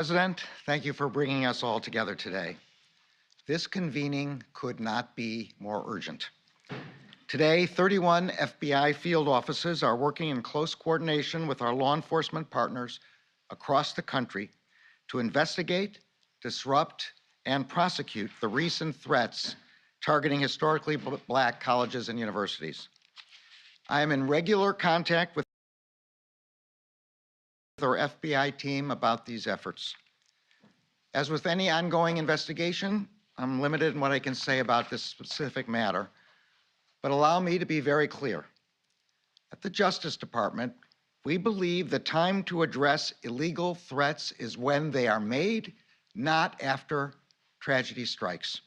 President, thank you for bringing us all together today. This convening could not be more urgent. Today, 31 FBI field offices are working in close coordination with our law enforcement partners across the country to investigate, disrupt, and prosecute the recent threats targeting historically Black colleges and universities. I am in regular contact with our FBI team about these efforts. As with any ongoing investigation, I'm limited in what I can say about this specific matter, but allow me to be very clear. At the Justice Department, we believe the time to address illegal threats is when they are made, not after tragedy strikes.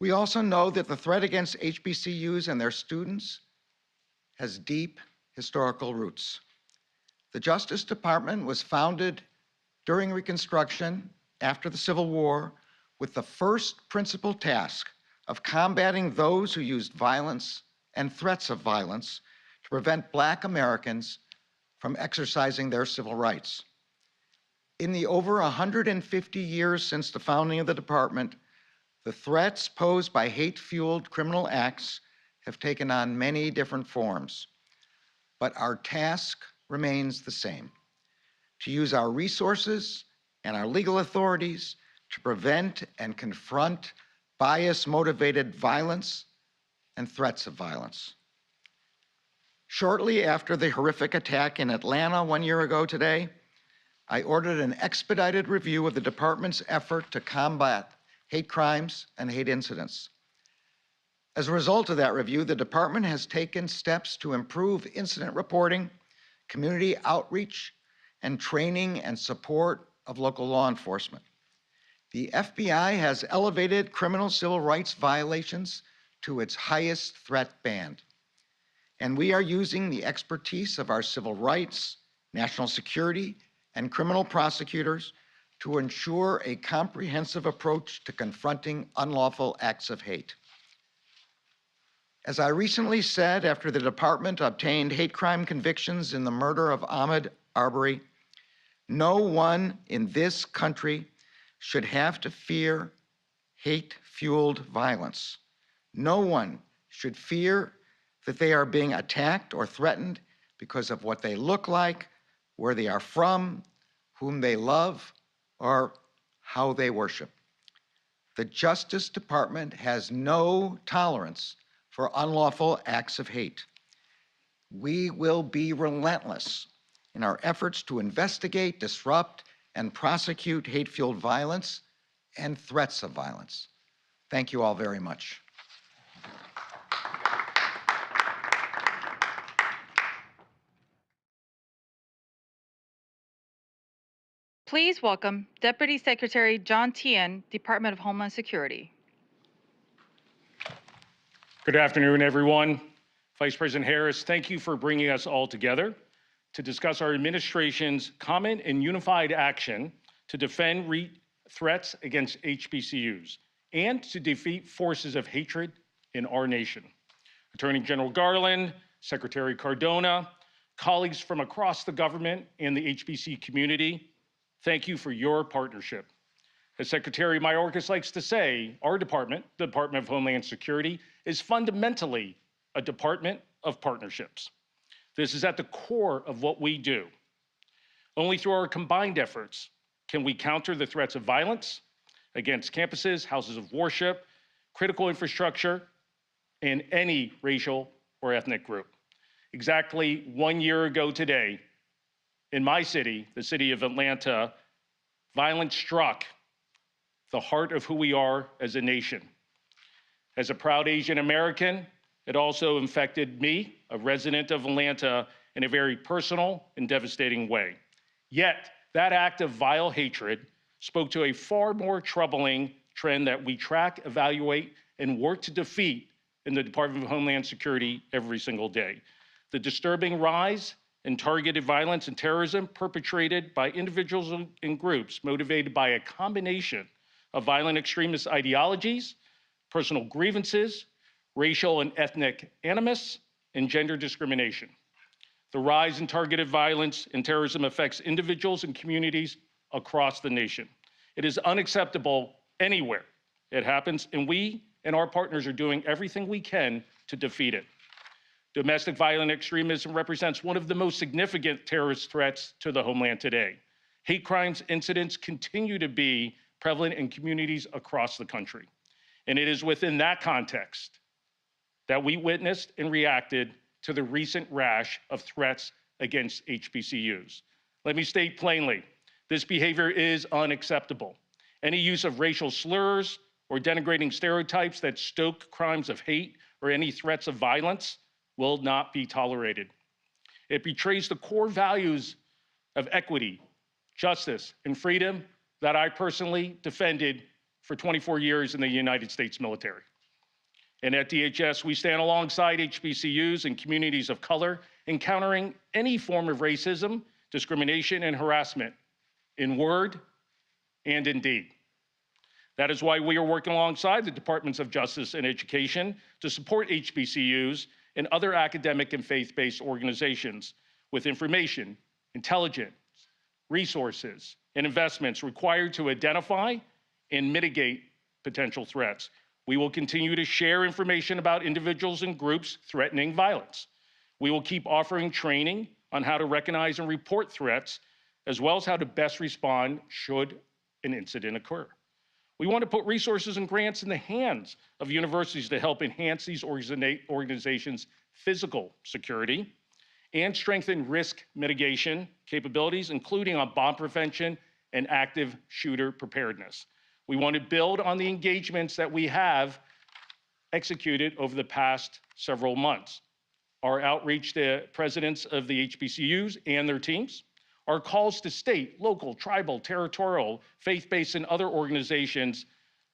We also know that the threat against HBCUs and their students has deep historical roots. The Justice Department was founded during Reconstruction after the Civil War with the first principal task of combating those who used violence and threats of violence to prevent Black Americans from exercising their civil rights. In the over 150 years since the founding of the department, the threats posed by hate-fueled criminal acts have taken on many different forms, but our task remains the same: to use our resources and our legal authorities to prevent and confront bias-motivated violence and threats of violence. Shortly after the horrific attack in Atlanta 1 year ago today, I ordered an expedited review of the department's effort to combat hate crimes and hate incidents. As a result of that review, the department has taken steps to improve incident reporting, community outreach, and training and support of local law enforcement. The FBI has elevated criminal civil rights violations to its highest threat band. And we are using the expertise of our civil rights, national security, and criminal prosecutors to ensure a comprehensive approach to confronting unlawful acts of hate. As I recently said after the department obtained hate crime convictions in the murder of Ahmaud Arbery, no one in this country should have to fear hate-fueled violence. No one should fear that they are being attacked or threatened because of what they look like, where they are from, whom they love, or how they worship. The Justice Department has no tolerance for unlawful acts of hate. We will be relentless in our efforts to investigate, disrupt, and prosecute hate-fueled violence and threats of violence. Thank you all very much. Please welcome Deputy Secretary John Tien, Department of Homeland Security. Good afternoon, everyone. Vice President Harris, thank you for bringing us all together to discuss our administration's common and unified action to defend threats against HBCUs and to defeat forces of hatred in our nation. Attorney General Garland, Secretary Cardona, colleagues from across the government and the HBC community, thank you for your partnership. As Secretary Mayorkas likes to say, our department, the Department of Homeland Security, is fundamentally a department of partnerships. This is at the core of what we do. Only through our combined efforts can we counter the threats of violence against campuses, houses of worship, critical infrastructure, and any racial or ethnic group. Exactly 1 year ago today, in my city, the city of Atlanta, violence struck the heart of who we are as a nation. As a proud Asian American, it also infected me, a resident of Atlanta, in a very personal and devastating way. Yet, that act of vile hatred spoke to a far more troubling trend that we track, evaluate, and work to defeat in the Department of Homeland Security every single day. The disturbing rise in targeted violence and terrorism perpetrated by individuals and groups motivated by a combination of violent extremist ideologies, personal grievances, racial and ethnic animus, and gender discrimination. The rise in targeted violence and terrorism affects individuals and communities across the nation. It is unacceptable anywhere it happens, and we and our partners are doing everything we can to defeat it. Domestic violent extremism represents one of the most significant terrorist threats to the homeland today. Hate crimes incidents continue to be prevalent in communities across the country. And it is within that context that we witnessed and reacted to the recent rash of threats against HBCUs. Let me state plainly, this behavior is unacceptable. Any use of racial slurs or denigrating stereotypes that stoke crimes of hate or any threats of violence will not be tolerated. It betrays the core values of equity, justice, and freedom that I personally defended for 24 years in the United States military. And at DHS, we stand alongside HBCUs and communities of color in countering any form of racism, discrimination, and harassment in word and in deed. That is why we are working alongside the Departments of Justice and Education to support HBCUs and other academic and faith-based organizations with information, intelligence, resources, and investments required to identify and mitigate potential threats. We will continue to share information about individuals and groups threatening violence. We will keep offering training on how to recognize and report threats, as well as how to best respond should an incident occur. We want to put resources and grants in the hands of universities to help enhance these organizations' physical security and strengthen risk mitigation capabilities, including on bomb prevention and active shooter preparedness. We want to build on the engagements that we have executed over the past several months. Our outreach to presidents of the HBCUs and their teams, our calls to state, local, tribal, territorial, faith-based, and other organizations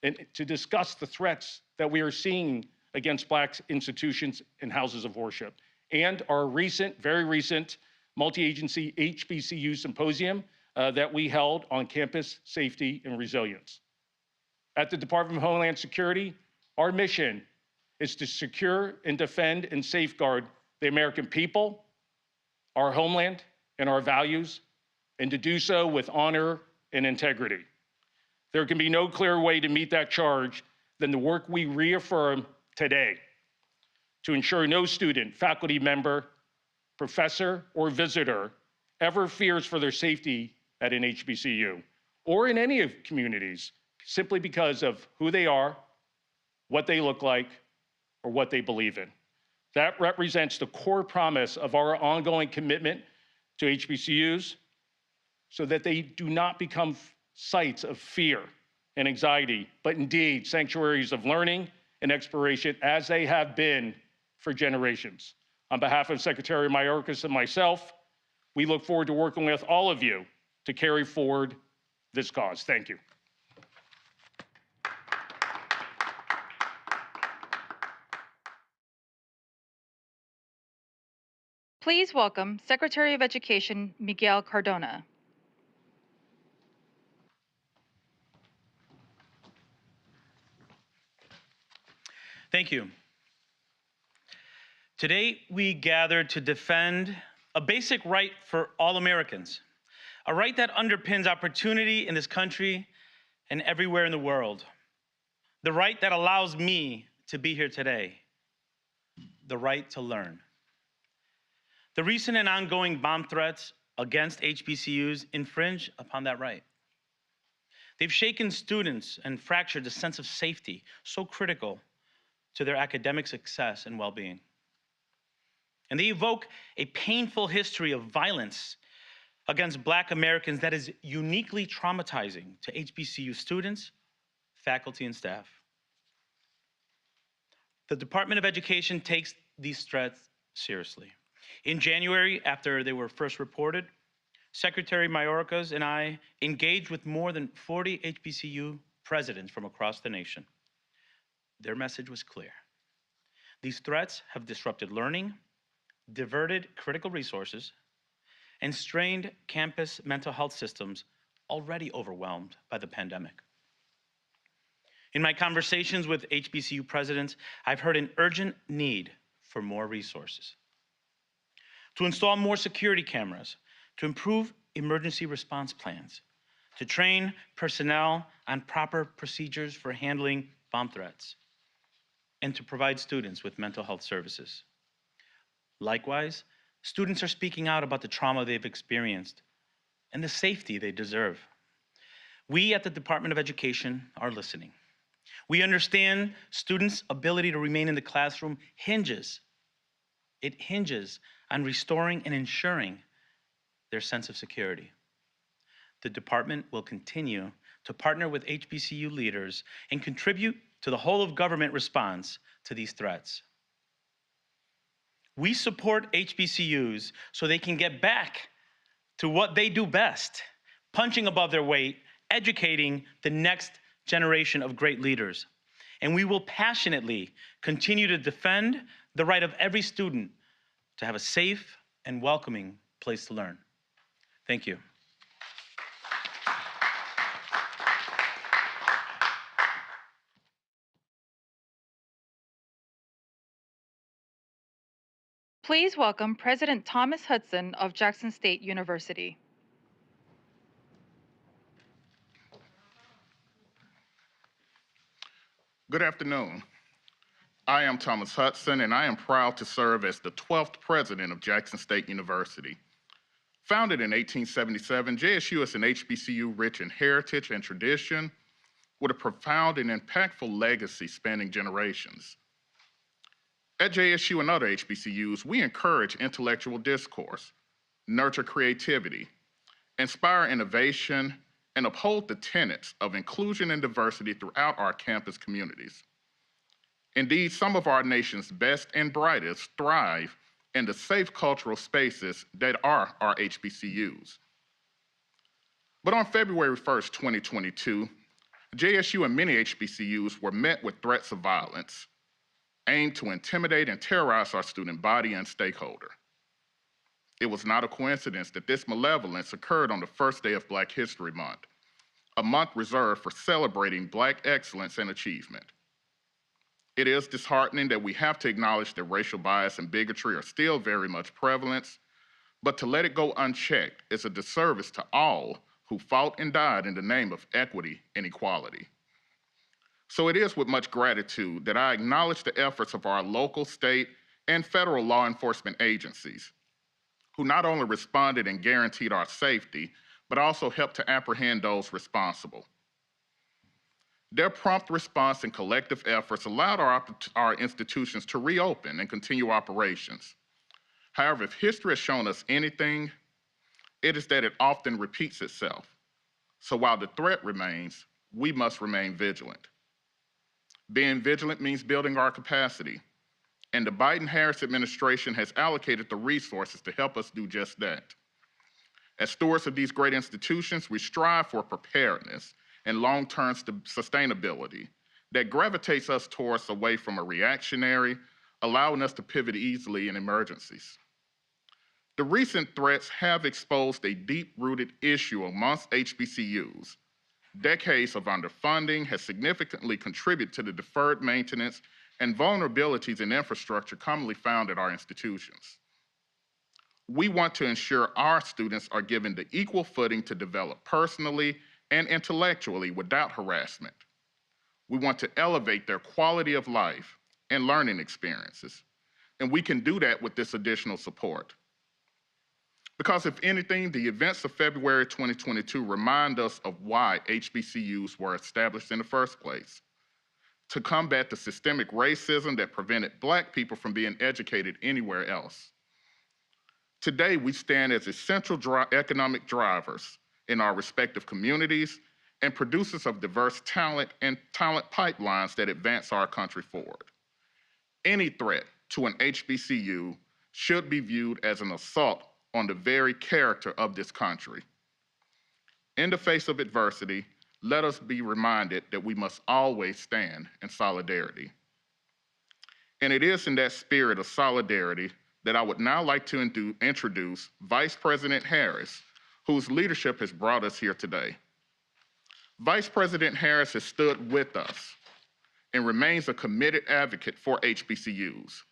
to discuss the threats that we are seeing against Black institutions and houses of worship, and our very recent multi-agency HBCU symposium that we held on campus safety and resilience. At the Department of Homeland Security, our mission is to secure and defend and safeguard the American people, our homeland, and our values, and to do so with honor and integrity. There can be no clearer way to meet that charge than the work we reaffirm today to ensure no student, faculty member, professor, or visitor ever fears for their safety at an HBCU or in any of communities simply because of who they are, what they look like, or what they believe in. That represents the core promise of our ongoing commitment to HBCUs so that they do not become sites of fear and anxiety, but indeed sanctuaries of learning and exploration as they have been for generations. On behalf of Secretary Mayorkas and myself, we look forward to working with all of you to carry forward this cause. Thank you. Please welcome Secretary of Education Miguel Cardona. Thank you. Today, we gather to defend a basic right for all Americans, a right that underpins opportunity in this country and everywhere in the world, the right that allows me to be here today, the right to learn. The recent and ongoing bomb threats against HBCUs infringe upon that right. They've shaken students and fractured the sense of safety so critical to their academic success and well-being. And they evoke a painful history of violence against Black Americans that is uniquely traumatizing to HBCU students, faculty, and staff. The Department of Education takes these threats seriously. In January, after they were first reported, Secretary Mayorkas and I engaged with more than 40 HBCU presidents from across the nation. Their message was clear. These threats have disrupted learning, diverted critical resources, and strained campus mental health systems already overwhelmed by the pandemic. In my conversations with HBCU presidents, I've heard an urgent need for more resources, to install more security cameras, to improve emergency response plans, to train personnel on proper procedures for handling bomb threats, and to provide students with mental health services. Likewise, students are speaking out about the trauma they've experienced and the safety they deserve. We at the Department of Education are listening. We understand students' ability to remain in the classroom hinges on restoring and ensuring their sense of security. The department will continue to partner with HBCU leaders and contribute to the whole of government response to these threats. We support HBCUs so they can get back to what they do best, punching above their weight, educating the next generation of great leaders. And we will passionately continue to defend the right of every student to have a safe and welcoming place to learn. Thank you. Please welcome President Thomas Hudson of Jackson State University. Good afternoon. I am Thomas Hudson, and I am proud to serve as the 12th president of Jackson State University. Founded in 1877, JSU is an HBCU rich in heritage and tradition with a profound and impactful legacy spanning generations. At JSU and other HBCUs, we encourage intellectual discourse, nurture creativity, inspire innovation, and uphold the tenets of inclusion and diversity throughout our campus communities. Indeed, some of our nation's best and brightest thrive in the safe cultural spaces that are our HBCUs. But on February 1st, 2022, JSU and many HBCUs were met with threats of violence aimed to intimidate and terrorize our student body and stakeholder. It was not a coincidence that this malevolence occurred on the first day of Black History Month, a month reserved for celebrating Black excellence and achievement. It is disheartening that we have to acknowledge that racial bias and bigotry are still very much prevalent, but to let it go unchecked is a disservice to all who fought and died in the name of equity and equality. So it is with much gratitude that I acknowledge the efforts of our local, state, and federal law enforcement agencies, who not only responded and guaranteed our safety, but also helped to apprehend those responsible. Their prompt response and collective efforts allowed our institutions to reopen and continue operations. However, if history has shown us anything, it is that it often repeats itself. So while the threat remains, we must remain vigilant. Being vigilant means building our capacity, and the Biden-Harris administration has allocated the resources to help us do just that. As stewards of these great institutions, we strive for preparedness and long-term sustainability that gravitates us towards away from a reactionary, allowing us to pivot easily in emergencies. The recent threats have exposed a deep-rooted issue amongst HBCUs. Decades of underfunding has significantly contributed to the deferred maintenance and vulnerabilities in infrastructure commonly found at our institutions. We want to ensure our students are given the equal footing to develop personally and intellectually without harassment. We want to elevate their quality of life and learning experiences, and we can do that with this additional support. Because if anything, the events of February 2022 remind us of why HBCUs were established in the first place: to combat the systemic racism that prevented Black people from being educated anywhere else. Today, we stand as essential economic drivers in our respective communities and producers of diverse talent and talent pipelines that advance our country forward. Any threat to an HBCU should be viewed as an assault on the very character of this country. In the face of adversity, let us be reminded that we must always stand in solidarity. And it is in that spirit of solidarity that I would now like to introduce Vice President Harris, whose leadership has brought us here today. Vice President Harris has stood with us and remains a committed advocate for HBCUs.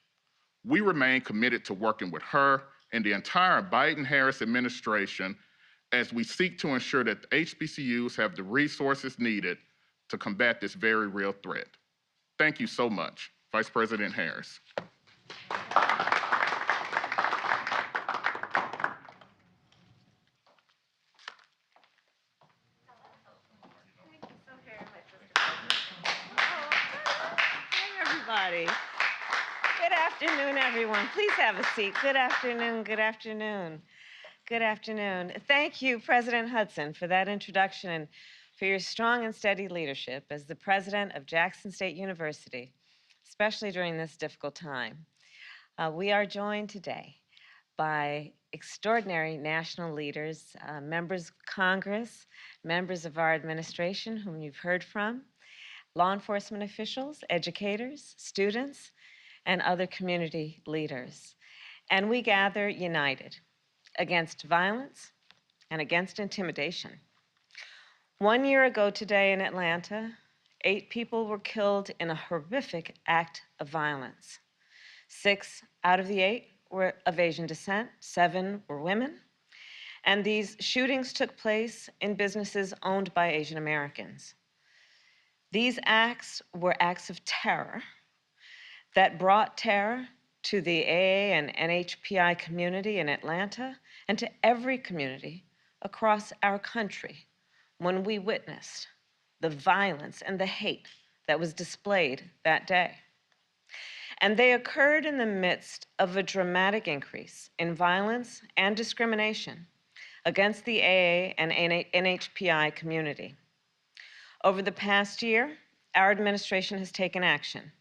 We remain committed to working with her and the entire Biden-Harris administration as we seek to ensure that HBCUs have the resources needed to combat this very real threat. Thank you so much, Vice President Harris. Hi, everybody. Good afternoon, everyone. Please have a seat. Good afternoon, good afternoon, good afternoon. Thank you, President Hudson, for that introduction and for your strong and steady leadership as the president of Jackson State University, especially during this difficult time. We are joined today by extraordinary national leaders, members of Congress, members of our administration whom you've heard from, law enforcement officials, educators, students, and other community leaders. And we gather united against violence and against intimidation. 1 year ago today in Atlanta, 8 people were killed in a horrific act of violence. 6 out of the 8 were of Asian descent, 7 were women, and these shootings took place in businesses owned by Asian Americans. These acts were acts of terror that brought terror to the AA and NHPI community in Atlanta and to every community across our country when we witnessed the violence and the hate that was displayed that day. And they occurred in the midst of a dramatic increase in violence and discrimination against the AA and NHPI community. Over the past year, our administration has taken action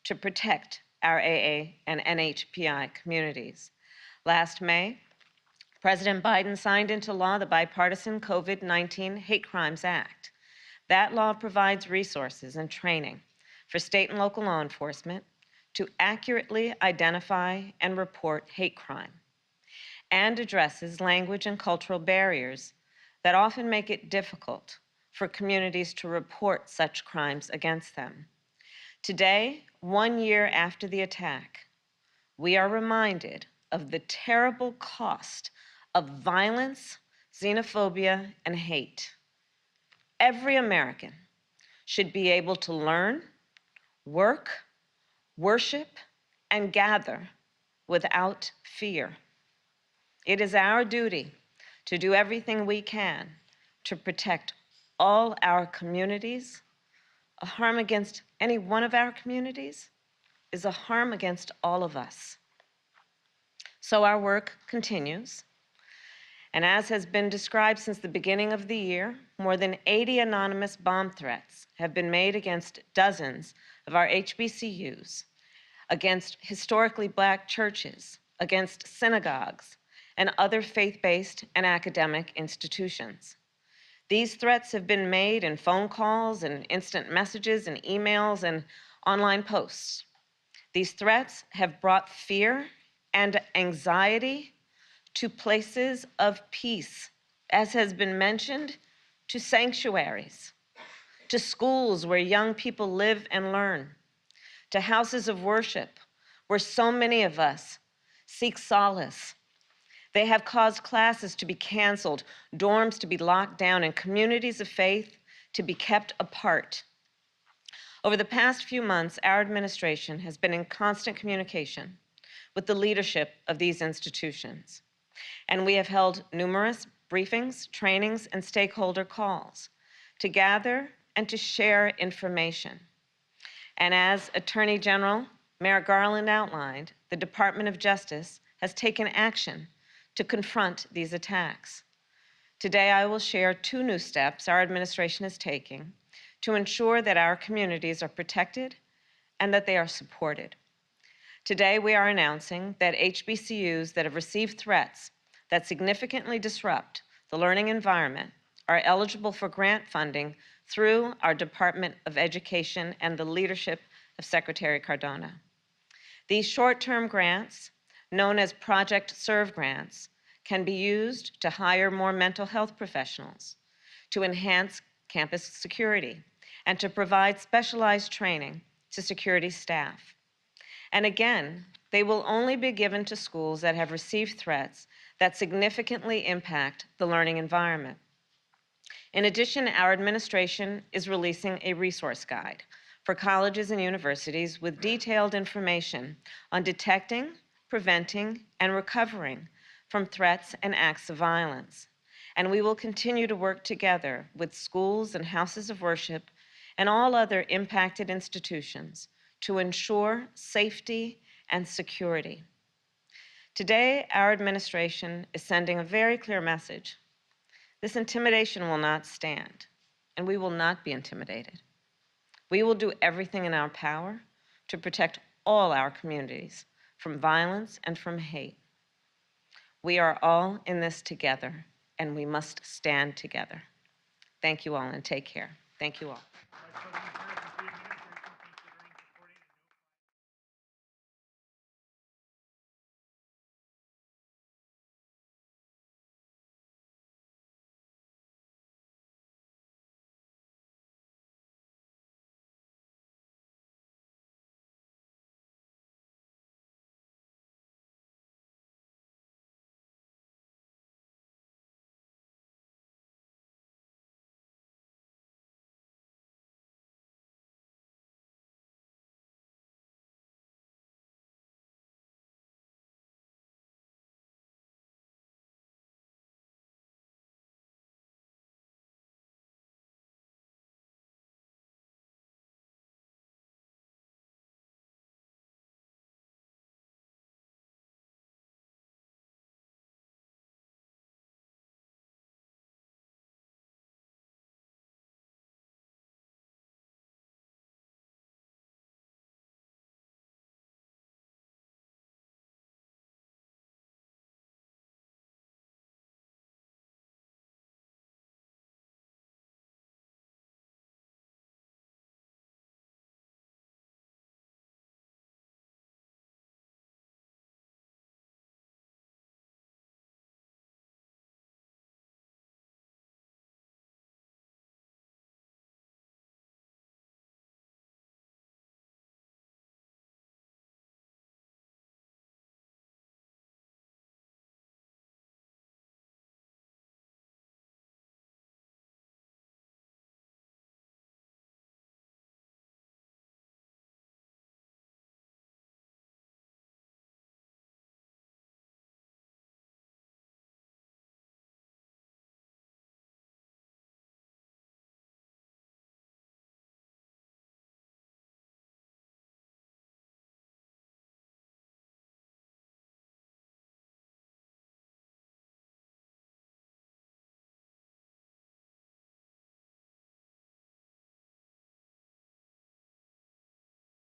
to protect our AA and NHPI communities. Last May, President Biden signed into law the bipartisan COVID-19 Hate Crimes Act. That law provides resources and training for state and local law enforcement to accurately identify and report hate crime, and addresses language and cultural barriers that often make it difficult for communities to report such crimes against them. Today, 1 year after the attack, we are reminded of the terrible cost of violence, xenophobia, and hate. Every American should be able to learn, work, worship, and gather without fear. It is our duty to do everything we can to protect all our communities. A harm against any one of our communities is a harm against all of us. So our work continues. And as has been described since the beginning of the year, more than 80 anonymous bomb threats have been made against dozens of our HBCUs, against historically Black churches, against synagogues, and other faith-based and academic institutions. These threats have been made in phone calls and instant messages and emails and online posts. These threats have brought fear and anxiety to places of peace, as has been mentioned, to sanctuaries, to schools where young people live and learn, to houses of worship where so many of us seek solace. They have caused classes to be canceled, dorms to be locked down, and communities of faith to be kept apart. Over the past few months, our administration has been in constant communication with the leadership of these institutions. And we have held numerous briefings, trainings, and stakeholder calls to gather and to share information. And as Attorney General Merrick Garland outlined, the Department of Justice has taken action to confront these attacks. Today, I will share 2 new steps our administration is taking to ensure that our communities are protected and that they are supported. Today, we are announcing that HBCUs that have received threats that significantly disrupt the learning environment are eligible for grant funding through our Department of Education and the leadership of Secretary Cardona. These short-term grants, known as Project Serve grants, can be used to hire more mental health professionals, to enhance campus security, and to provide specialized training to security staff. And again, They will only be given to schools that have received threats that significantly impact the learning environment. In addition, our administration is releasing a resource guide for colleges and universities with detailed information on detecting, preventing, and recovering from threats and acts of violence. And we will continue to work together with schools and houses of worship and all other impacted institutions to ensure safety and security. Today, our administration is sending a very clear message. This intimidation will not stand, and we will not be intimidated. We will do everything in our power to protect all our communities from violence and from hate. We are all in this together, and we must stand together. Thank you all, and take care. Thank you all.